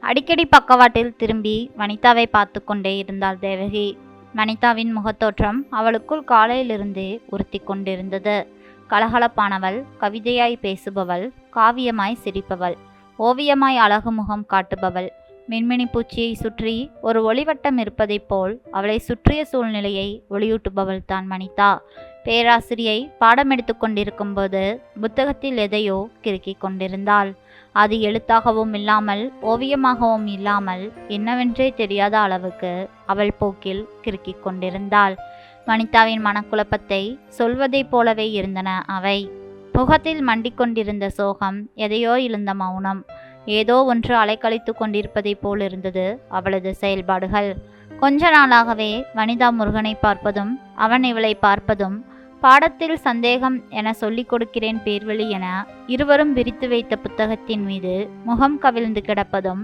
அடிக்கடி பக்கவாட்டில் திரும்பி வனிதாவை பார்த்து கொண்டே இருந்தாள் தேவகி. வனிதாவின் முகத்தோற்றம் அவளுக்குள் காலையிலிருந்தே உறுத்தி கொண்டிருந்தது. கலகலப்பானவள், கவிதையாய் பேசுபவள், காவியமாய் சிரிப்பவள், ஓவியமாய் அழகு முகம் காட்டுபவள். மின்மினி பூச்சியை சுற்றி ஒரு ஒளிவட்டம் இருப்பதைப் போல் அவளை சுற்றிய சூழ்நிலையை ஒளியூட்டுபவள் தான் வனிதா. பேராசிரியை பாடம் எடுத்து கொண்டிருக்கும் போது புத்தகத்தில் எதையோ கிறுக்கிக் கொண்டிருந்தாள். அது எழுத்தாகவும் இல்லாமல் ஓவியமாகவும் இல்லாமல் என்னவென்றே தெரியாத அளவுக்கு அவள் போக்கில் கிறுக்கிக் கொண்டிருந்தாள். வனிதாவின் மனக்குழப்பத்தை சொல்வதைப் போலவே இருந்தன அவை. முகத்தில் மண்டிக்கொண்டிருந்த சோகம், எதையோ இழந்த மௌனம், ஏதோ ஒன்று அலைக்கழித்து கொண்டிருப்பதைப் போலிருந்தது அவளது செயல்பாடுகள். கொஞ்ச நாளாகவே வனிதா முருகனை பார்ப்பதும் அவன் இவளை பார்ப்பதும், பாடத்தில் சந்தேகம் என சொல்லிக் கொடுக்கிறேன் பேர்வழி என இருவரும் விரித்து வைத்த புத்தகத்தின் மீது முகம் கவிழ்ந்து கிடப்பதும்,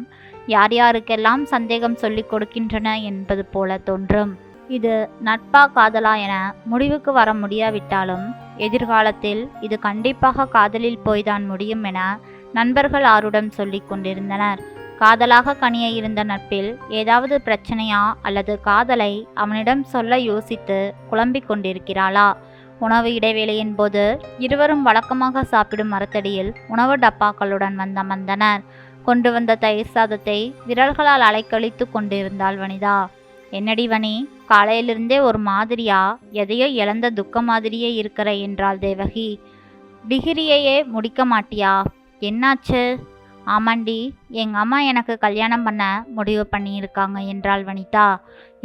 யார் யாருக்கெல்லாம் சந்தேகம் சொல்லிக் கொடுக்கின்றன என்பது போல தோன்றும். இது நட்பா காதலா என முடிவுக்கு வர முடியாவிட்டாலும் எதிர்காலத்தில் இது கண்டிப்பாக காதலில் போய்தான் முடியும் என நண்பர்கள் ஆருடம் சொல்லிக் கொண்டிருந்தனர். காதலாக கனிய இருந்த நட்பில் ஏதாவது பிரச்சனையா அல்லது காதலை அவனிடம் சொல்ல யோசித்து குழம்பிக் கொண்டிருக்கிறாளா? உணவு இடைவேளையின் போது இருவரும் வழக்கமாக சாப்பிடும் மரத்தடியில் உணவு டப்பாக்களுடன் வந்தனர். கொண்டு வந்த தயிர் சாதத்தை விரல்களால் அலைக்கழித்து கொண்டிருந்தாள் வனிதா. என்னடி வனி, காலையிலிருந்தே ஒரு மாதிரியா, எதையோ இழந்த துக்க மாதிரியே இருக்கிற என்றாள் தேவகி. டிகிரியையே முடிக்க மாட்டியா? என்னாச்சு? ஆமாண்டி, எங்கள் அம்மா எனக்கு கல்யாணம் பண்ண முடிவு பண்ணியிருக்காங்க என்றாள் வனிதா.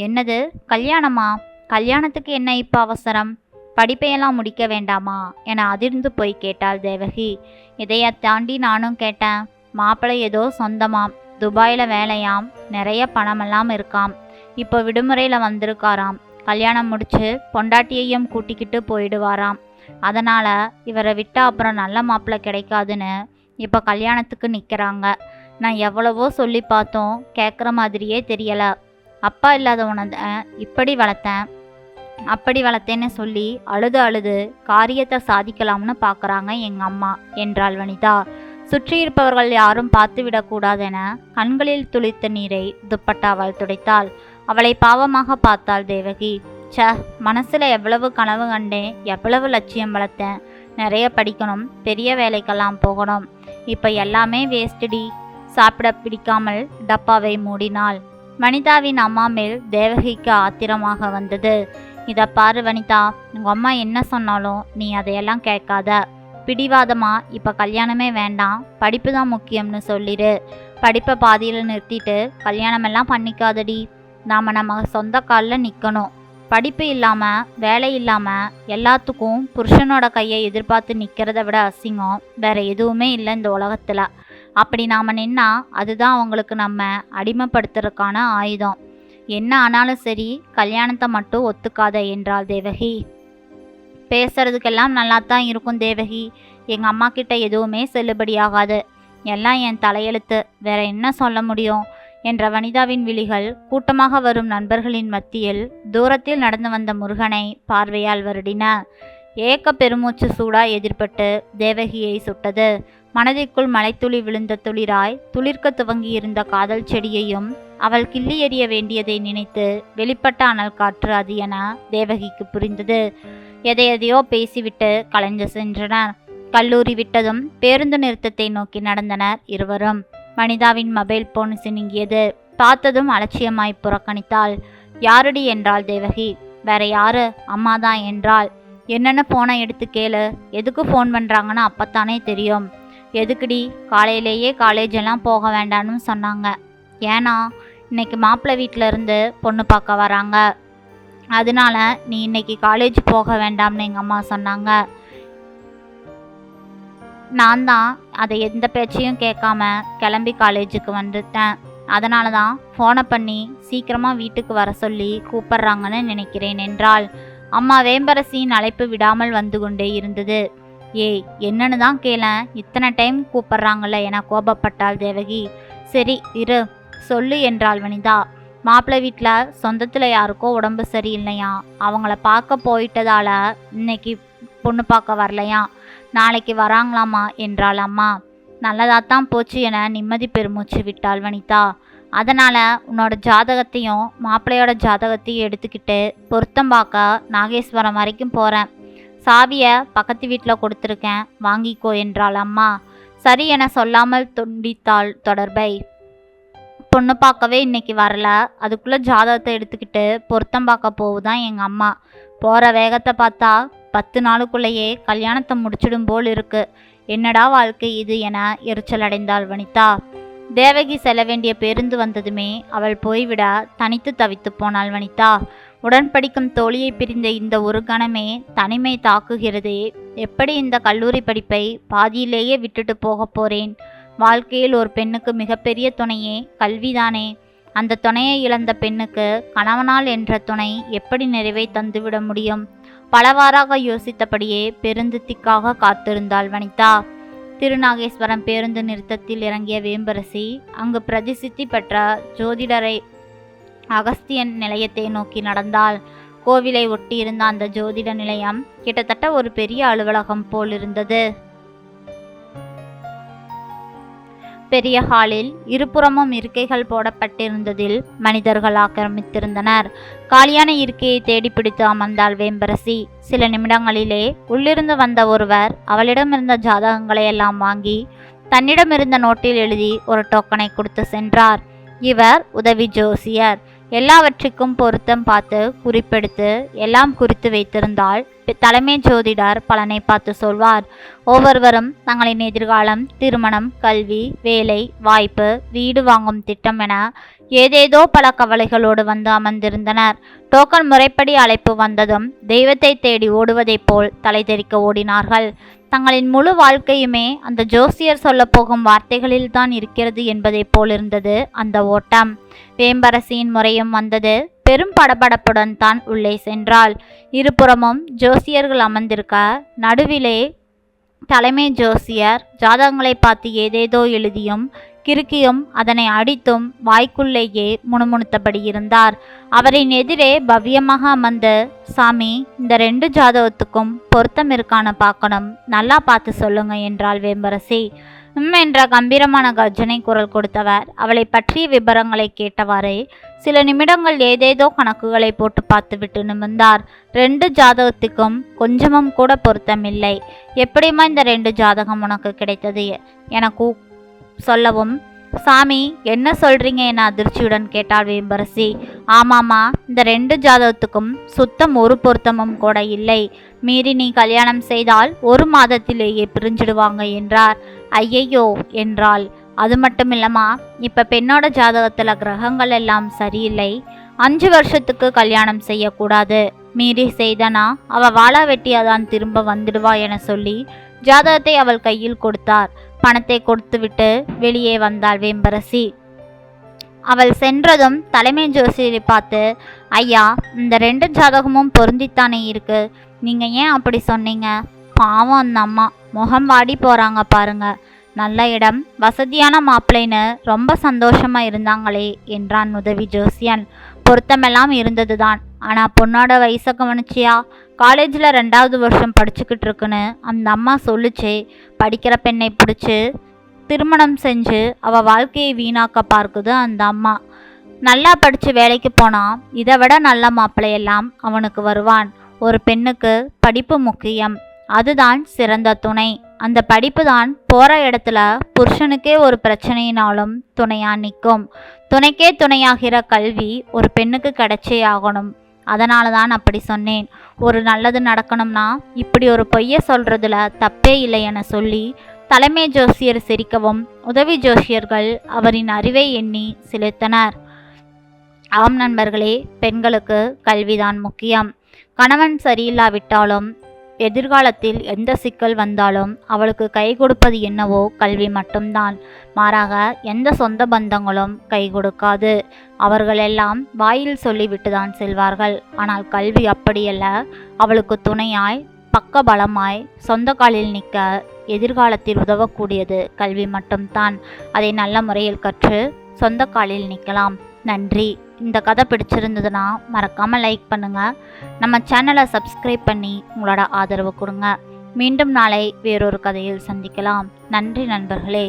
என்னது, கல்யாணமா? கல்யாணத்துக்கு என்ன இப்போ அவசரம்? படிப்பையெல்லாம் முடிக்க வேண்டாமா என அதிர்ந்து போய் கேட்டாள் தேவகி. இதைய தாண்டி நானும் கேட்டேன். மாப்பிள்ளை ஏதோ சொந்தமாம், துபாயில் வேலையாம், நிறைய பணமெல்லாம் இருக்காம், இப்போ விடுமுறையில் வந்திருக்காராம். கல்யாணம் முடிச்சு பொண்டாட்டியையும் கூட்டிக்கிட்டு போயிடுவாராம். அதனால் இவரை விட்டா அப்புறம் நல்ல மாப்பிள்ளை கிடைக்காதுன்னு இப்போ கல்யாணத்துக்கு நிற்கிறாங்க. நான் எவ்வளவோ சொல்லி பார்த்தோம், கேட்குற மாதிரியே தெரியலை. அப்பா இல்லாதவனை இப்படி வளர்த்தேன் அப்படி வளர்த்தேன்னு சொல்லி அழுது காரியத்தை சாதிக்கலாம்னு பார்க்குறாங்க எங்கள் அம்மா என்றாள் வனிதா. சுற்றியிருப்பவர்கள் யாரும் பார்த்து விடக்கூடாதென கண்களில் துளித்த நீரை துப்பட்டாவால் துடைத்தாள். அவளை பாவமாக பார்த்தாள் தேவகி. மனசுல எவ்வளவு கனவு கண்டேன், எவ்வளவு லட்சியம் வளர்த்தேன். நிறைய படிக்கணும், பெரிய வேலைக்கெல்லாம் போகணும். இப்போ எல்லாமே வேஸ்டடி. சாப்பிட பிடிக்காமல் டப்பாவை மூடினாள். வனிதாவின் அம்மா மேல் தேவகிக்கு ஆத்திரமாக வந்தது. இதை பாரு வனிதா, உங்கள் அம்மா என்ன சொன்னாலும் நீ அதையெல்லாம் கேட்காத. பிடிவாதமா இப்போ கல்யாணமே வேண்டாம், படிப்பு தான் முக்கியம்னு சொல்லிடு. படிப்பை பாதியில் நிறுத்திட்டு கல்யாணமெல்லாம் பண்ணிக்காதடி. நாம் நம்ம சொந்த காலில் நிற்கணும். படிப்பு இல்லாமல் வேலை இல்லாமல் எல்லாத்துக்கும் புருஷனோட கையை எதிர்பார்த்து நிற்கிறத விட அசிங்கம் வேற எதுவுமே இல்லை இந்த உலகத்தில். அப்படி நாம் நின்னா அதுதான் அவங்களுக்கு நம்ம அடிமைப்படுத்துறதுக்கான ஆயுதம். என்ன ஆனாலும் சரி, கல்யாணத்தை மட்டும் ஒத்துக்காத என்றாள் தேவகி. பேசுறதுக்கெல்லாம் நல்லா தான் இருக்கும் தேவகி, எங்கள் அம்மா கிட்ட எதுவுமே செல்லுபடியாகாது. எல்லாம் என் தலையெழுத்து, வேற என்ன சொல்ல முடியும் என்ற வனிதாவின் விழிகள் கூட்டமாக வரும் நண்பர்களின் மத்தியில் தூரத்தில் நடந்து வந்த முருகனை பார்வையால் வருடின. ஏக்க பெருமூச்சு சூடா எதிர்பட்டு தேவகியை சுட்டது. மனதிற்குள் மலைத்துளி விழுந்த துளிராய் துளிர்க்க துவங்கியிருந்த காதல் செடியையும் அவள் கிள்ளி எறிய வேண்டியதை நினைத்து வெளிப்பட்ட அனல் காற்று அது என தேவகிக்கு புரிந்தது. எதையோ பேசிவிட்டு கலைந்து சென்றனர். கல்லூரி விட்டதும் பேருந்து நிறுத்தத்தை நோக்கி நடந்தனர் இருவரும். வனிதாவின் மொபைல் போன் சினுங்கியது. பார்த்ததும் அலட்சியமாய் புறக்கணித்தாள். யாருடி என்றாள் தேவகி. வேற யாரு, அம்மாதான் என்றாள். என்னென்னு ஃபோனை எடுத்து கேளு. எதுக்கு ஃபோன் பண்ணுறாங்கன்னு அப்பத்தானே தெரியும். எதுக்குடி? காலையிலேயே காலேஜ் எல்லாம் போக வேண்டாம்னு சொன்னாங்க. ஏன்னா இன்னைக்கு மாப்பிள்ளை வீட்டில் இருந்து பொண்ணு பார்க்க வராங்க. அதனால நீ இன்னைக்கு காலேஜ் போக வேண்டாம்னு எங்கள் அம்மா சொன்னாங்க. நான் தான் அதை எந்த பேச்சையும் கேட்காம கிளம்பி காலேஜுக்கு வந்துட்டேன். அதனால தான் ஃபோனை பண்ணி சீக்கிரமாக வீட்டுக்கு வர சொல்லி கூப்பிட்றாங்கன்னு நினைக்கிறேன் என்றாள். அம்மா வேம்பரசியின் அழைப்பு விடாமல் வந்து கொண்டே இருந்தது. ஏய், என்னன்னு தான் கேளேன், இத்தனை டைம் கூப்பிட்றாங்கல்ல என கோபப்பட்டாள் தேவகி. சரி இரு, சொல்லு என்றாள் வனிதா. மாப்பிள்ளை வீட்டில் சொந்தத்தில் யாருக்கோ உடம்பு சரியில்லையா, அவங்கள பார்க்க போயிட்டதால இன்னைக்கு பொண்ணு பார்க்க வரலையா, நாளைக்கு வராங்களாமா என்றாள் அம்மா. நல்லதாத்தான் போச்சு என நிம்மதி பெருமூச்சு விட்டாள் வனிதா. அதனால் உன்னோட ஜாதகத்தையும் மாப்பிள்ளையோட ஜாதகத்தையும் எடுத்துக்கிட்டு பொருத்தம் பார்க்க நாகேஸ்வரம் வரைக்கும் போகிறேன். சாவியை பக்கத்து வீட்டில் கொடுத்துருக்கேன், வாங்கிக்கோ என்றாள் அம்மா. சரி என சொல்லாமல் துண்டித்தாள் தொடர்பை. பொண்ணு பார்க்கவே இன்னைக்கு வரல, அதுக்குள்ளே ஜாதகத்தை எடுத்துக்கிட்டு பொருத்தம் பார்க்க போகுதான் எங்கள் அம்மா. போகிற வேகத்தை பார்த்தா 10 நாளுக்குள்ளேயே கல்யாணத்தை முடிச்சிடும் போல் இருக்கு. என்னடா வாழ்க்கை இது என எரிச்சல் அடைந்தாள் வனிதா. தேவகி செல்ல வேண்டிய பேருந்து வந்ததுமே அவள் போய்விட தனித்து தவித்து போனாள் வனிதா. உடன் படிக்கும் தோழியை பிரிந்த இந்த ஒரு கணமே தனிமை தாக்குகிறதே. எப்படி இந்த கல்லூரி படிப்பை பாதியிலேயே விட்டுட்டு போக போறேன்? வாழ்க்கையில் ஒரு பெண்ணுக்கு மிகப்பெரிய துணையே கல்விதானே. அந்த துணையை இழந்த பெண்ணுக்கு கணவனால் என்ற துணை எப்படி நிறைவை தந்துவிட முடியும்? பலவாறாக யோசித்தபடியே பெருந்திக்காக காத்திருந்தாள் வனிதா. திருநாகேஸ்வரம் பேருந்து நிறுத்தத்தில் இறங்கிய வேம்பரசி அங்கு பிரசித்தி பெற்ற ஜோதிடரை அகஸ்தியன் நிலையத்தை நோக்கி நடந்தாள். கோவிலை ஒட்டியிருந்த அந்த ஜோதிட நிலையம் கிட்டத்தட்ட ஒரு பெரிய அலுவலகம் போல் இருந்தது. பெரிய ஹாலில் இருபுறமும் இருக்கைகள் போடப்பட்டிருந்ததில் மனிதர்கள் ஆக்கிரமித்திருந்தனர். காலியான இருக்கையை தேடி பிடித்து அமர்ந்தாள் வேம்பரசி. சில நிமிடங்களிலே உள்ளிருந்து வந்த ஒருவர் அவளிடமிருந்த ஜாதகங்களை எல்லாம் வாங்கி தன்னிடமிருந்த நோட்டில் எழுதி ஒரு டோக்கனை கொடுத்து சென்றார். இவர் உதவி ஜோசியர். எல்லாவற்றுக்கும் பொருத்தம் பார்த்து குறிப்பெடுத்து எல்லாம் குறித்து வைத்திருந்தால் தலைமை ஜோதிடர் பலனை பார்த்து சொல்வார். ஒவ்வொருவரும் தங்களின் எதிர்காலம், திருமணம், கல்வி, வேலை வாய்ப்பு, வீடு வாங்கும் திட்டம் என ஏதேதோ பல கவலைகளோடு வந்து அமர்ந்திருந்தனர். டோக்கன் முறைப்படி அழைப்பு வந்ததும் தெய்வத்தை தேடி ஓடுவதைப் போல் தலை தெறிக்க ஓடினார்கள். தங்களின் முழு வாழ்க்கையுமே அந்த ஜோசியர் சொல்ல போகும் வார்த்தைகளில் தான் இருக்கிறது என்பதைப் போலிருந்தது அந்த ஓட்டம். வேம்பரசியின் முறையும் வந்தது. பெரும் படபடப்புடன் தான் உள்ளே சென்றாள். இருபுறமும் ஜோசியர்கள் அமர்ந்திருக்க நடுவிலே தலைமை ஜோசியர் ஜாதகங்களை பார்த்து ஏதேதோ எழுதியும் கிறுக்கியும் அதனை அடித்தும் வாய்க்குள்ளேயே முணுமுணுத்தபடி இருந்தார். அவரின் எதிரே பவ்யமாக அமர்ந்து, சாமி, இந்த 2 ஜாதகத்துக்கும் பொருத்தம் இருக்கான பார்க்கணும், நல்லா பார்த்து சொல்லுங்க என்றாள் வேம்பரசி. என்ற கம்பீரமான கர்ஜனை குரல் கொடுத்தவர் அவளை பற்றிய விபரங்களை கேட்டவாறே சில நிமிடங்கள் ஏதேதோ கணக்குகளை போட்டு பார்த்துவிட்டு நிமிர்ந்தார். 2 ஜாதகத்துக்கும் கொஞ்சமும் கூட பொருத்தமில்லை. எப்படிமா இந்த 2 ஜாதகம் உனக்கு கிடைத்தது என சொல்லவும், சாமி என்ன சொல்றீங்க என அதிர்ச்சியுடன் கேட்டாள் வேம்பரசி. ஆமாமா, இந்த 2 ஜாதகத்துக்கும் சுத்தம் ஒரு பொருத்தமும் கூட இல்லை. மீறி நீ கல்யாணம் செய்தால் 1 மாதத்திலேயே பிரிஞ்சிடுவாங்க என்றார். ஐயையோ என்றாள். அது மட்டும் இல்லம்மா, இப்ப பெண்ணோட ஜாதகத்துல கிரகங்கள் எல்லாம் சரியில்லை. 5 வருஷத்துக்கு கல்யாணம் செய்யக்கூடாது. மீறி செய்தனா அவ வாழா வெட்டியாதான் திரும்ப வந்துடுவா என சொல்லி ஜாதகத்தை அவள் கையில் கொடுத்தார். பணத்தை கொடுத்துவிட்டு வெளியே வந்தாள் வேம்பரசி. அவள் சென்றதும் தலைமை ஜோசியரை பார்த்து, ஐயா, இந்த 2 ஜாதகமும் பொருந்தித்தானே இருக்கு, நீங்க ஏன் அப்படி சொன்னீங்க? பாவம் அந்த அம்மா, முகம் வாடி போறாங்க பாருங்க. நல்ல இடம், வசதியான மாப்பிள்ளைன்னு ரொம்ப சந்தோஷமா இருந்தாங்களே என்றான் உதவி ஜோசியன். பொருத்தமெல்லாம் இருந்ததுதான், ஆனா பொண்ணோட வயசை கவனிச்சியா? காலேஜில் 2வது வருஷம் படிச்சுக்கிட்டு இருக்குன்னு அந்த அம்மா சொல்லுச்சே. படிக்கிற பெண்ணை பிடிச்சி திருமணம் செஞ்சு அவள் வாழ்க்கையை வீணாக்க பார்க்குது அந்த அம்மா. நல்லா படித்து வேலைக்கு போனால் இதை விட நல்ல மாப்பிள்ளையெல்லாம் அவனுக்கு வருவான். ஒரு பெண்ணுக்கு படிப்பு முக்கியம், அதுதான் சிறந்த துணை. அந்த படிப்பு தான் போகிற இடத்துல புருஷனுக்கே ஒரு பிரச்சனையினாலும் துணையா நிற்கும். துணைக்கே துணையாகிற கல்வி ஒரு பெண்ணுக்கு கிடைச்சே ஆகணும். அதனால தான் அப்படி சொன்னேன். ஒரு நல்லது நடக்கணும்னா இப்படி ஒரு பொய்யை சொல்றதுல தப்பே இல்லை என சொல்லி தலைமை ஜோசியர் சிரிக்கவும் உதவி ஜோசியர்கள் அவரின் அறிவை எண்ணி சிலிர்த்தனர். ஆம் நண்பர்களே, பெண்களுக்கு கல்விதான் முக்கியம். கணவன் சரியில்லாவிட்டாலும் எதிர்காலத்தில் எந்த சிக்கல் வந்தாலும் அவளுக்கு கை கொடுப்பது என்னவோ கல்வி மட்டும்தான். மாறாக எந்த சொந்த பந்தங்களும் கை கொடுக்காது. அவர்களெல்லாம் வாயில் சொல்லிவிட்டு தான் செல்வார்கள். ஆனால் கல்வி அப்படியல்ல. அவளுக்கு துணையாய், பக்க பலமாய், சொந்த காலில் நிற்க எதிர்காலத்தில் உதவக்கூடியது கல்வி மட்டும்தான். அதை நல்ல முறையில் கற்று சொந்த காலில் நிற்கலாம். நன்றி. இந்த கதை பிடிச்சிருந்ததுன்னா மறக்காமல் லைக் பண்ணுங்கள். நம்ம சேனலை சப்ஸ்கிரைப் பண்ணி உங்களோட ஆதரவு கொடுங்க. மீண்டும் நாளை வேறொரு கதையில் சந்திக்கலாம். நன்றி நண்பர்களே.